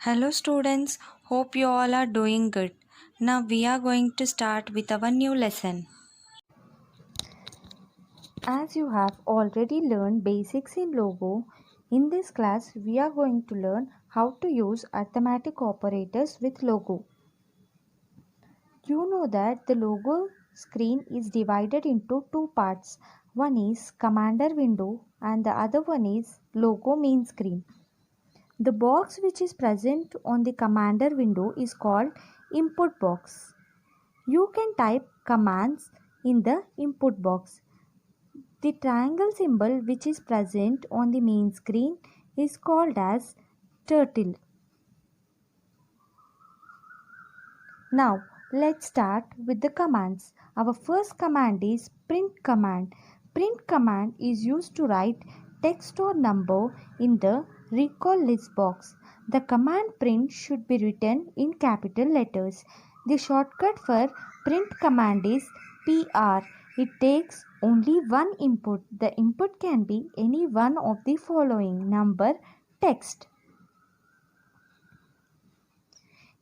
Hello students, hope you all are doing good. Now we are going to start with our new lesson. As you have already learned basics in Logo, in this class we are going to learn how to use arithmetic operators with Logo. You know that the Logo screen is divided into two parts. One is Commander window and the other one is Logo main screen. The box which is present on the Commander window is called input box. You can type commands in the input box. The triangle symbol which is present on the main screen is called as turtle. Now let's start with the commands. Our first command is print command. Print command is used to write text or number in the recall list box. The command print should be written in capital letters. The shortcut for print command is PR. It takes only one input. The input can be any one of the following: number, text.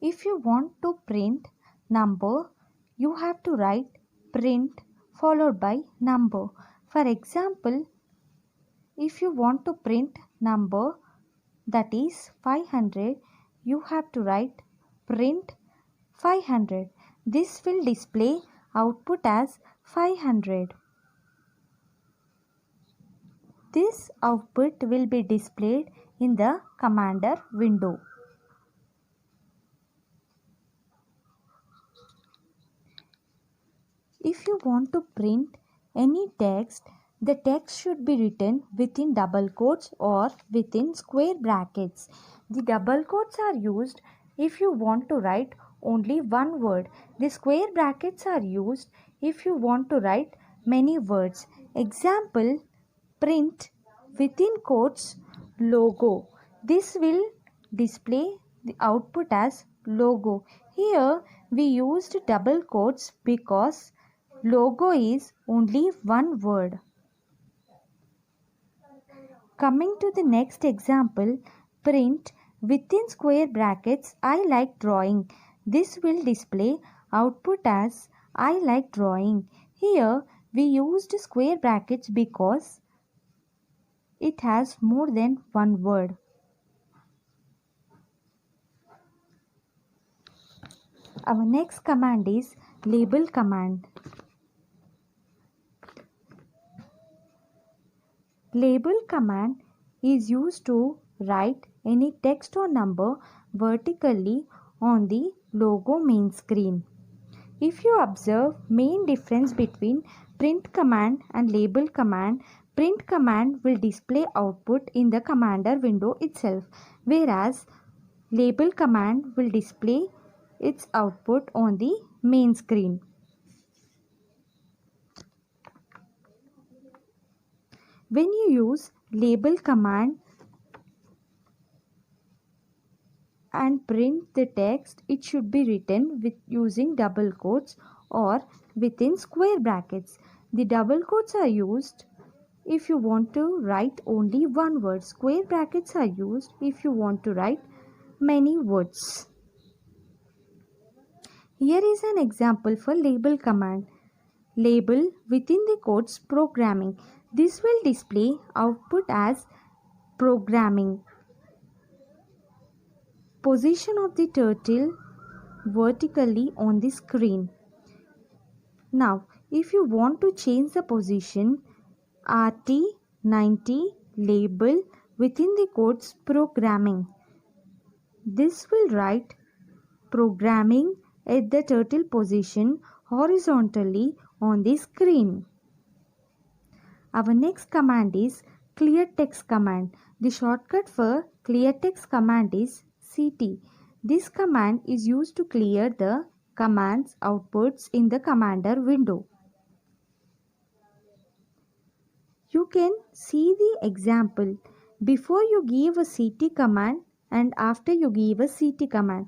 If you want to print number, you have to write print followed by number. For example, if you want to print number, that is 500, you have to write print 500. This will display output as 500. This output will be displayed in the commander window. If you want to print any text, the text should be written within double quotes or within square brackets. The double quotes are used if you want to write only one word. The square brackets are used if you want to write many words. Example, print within quotes logo. This will display the output as logo. Here we used double quotes because logo is only one word. Coming to the next example, print within square brackets I like drawing. This will display output as I like drawing. Here we used square brackets because it has more than one word. Our next command is label command. Label command is used to write any text or number vertically on the logo main screen. If you observe main difference between print command and label command, print command will display output in the commander window itself, whereas label command will display its output on the main screen. When you use label command and print the text, it should be written with using double quotes or within square brackets. The double quotes are used if you want to write only one word. Square brackets are used if you want to write many words. Here is an example for label command. Label within the quotes programming. This will display output as programming. Position of the turtle vertically on the screen. Now, if you want to change the position, RT90 label within the quotes programming. This will write programming at the turtle position horizontally on the screen. Our next command is clear text command. The shortcut for clear text command is CT. This command is used to clear the command's outputs in the commander window. You can see the example before you give a CT command and after you give a CT command.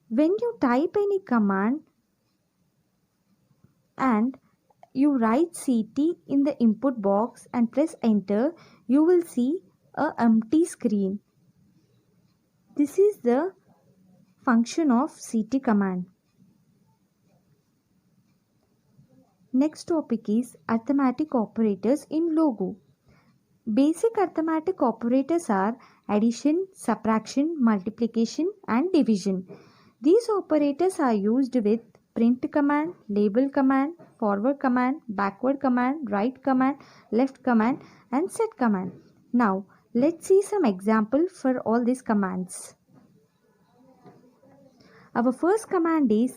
When you type any command and you write CT in the input box and press enter, you will see a empty screen. This is the function of CT command. Next topic is arithmetic operators in Logo. Basic arithmetic operators are addition, subtraction, multiplication and division. These operators are used with print command, label command, forward command, backward command, right command, left command and set command. Now let's see some example for all these commands. Our first command is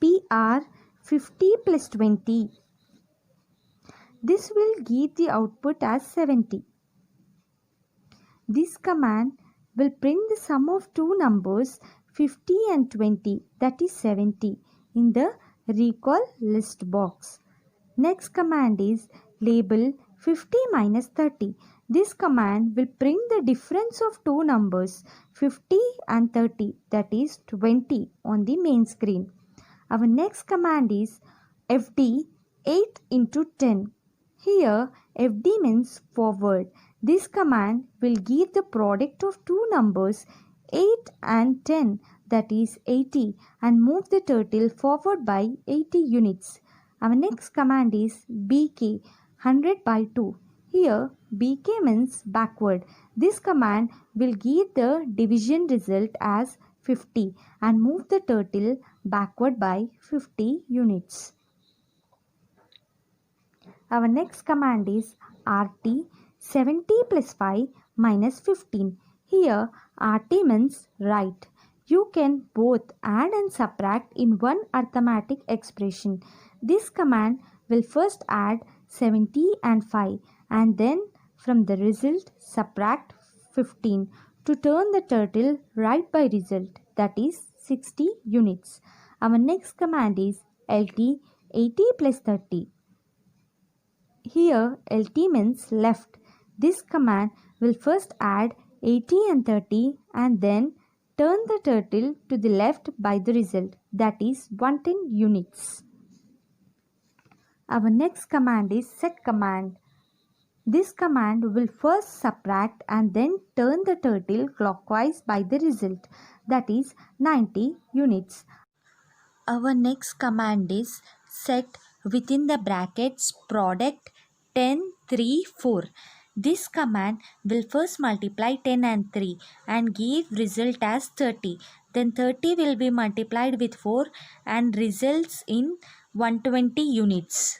PR 50 plus 20. This will give the output as 70. This command will print the sum of two numbers 50 and 20, that is 70, in the recall list box. Next command is label 50 minus 30. This command will print the difference of two numbers 50 and 30, that is 20, on the main screen. Our next command is FD 8 into 10. Here FD means forward. This command will give the product of two numbers 8 and 10, that is 80, and move the turtle forward by 80 units. Our next command is BK 100 by 2. Here BK means backward. This command will give the division result as 50 and move the turtle backward by 50 units. Our next command is RT 70 plus 5 minus 15. Here RT means right. You can both add and subtract in one arithmetic expression. This command will first add 70 and 5 and then from the result subtract 15 to turn the turtle right by result, that is 60 units. Our next command is LT 80 plus 30. Here LT means left. This command will first add 80 and 30 and then turn the turtle to the left by the result, that is 110 units. Our next command is set command. This command will first subtract and then turn the turtle clockwise by the result, that is 90 units. Our next command is set within the brackets product 10, 3, 4. This command will first multiply 10 and 3 and give result as 30. Then 30 will be multiplied with 4 and results in 120 units.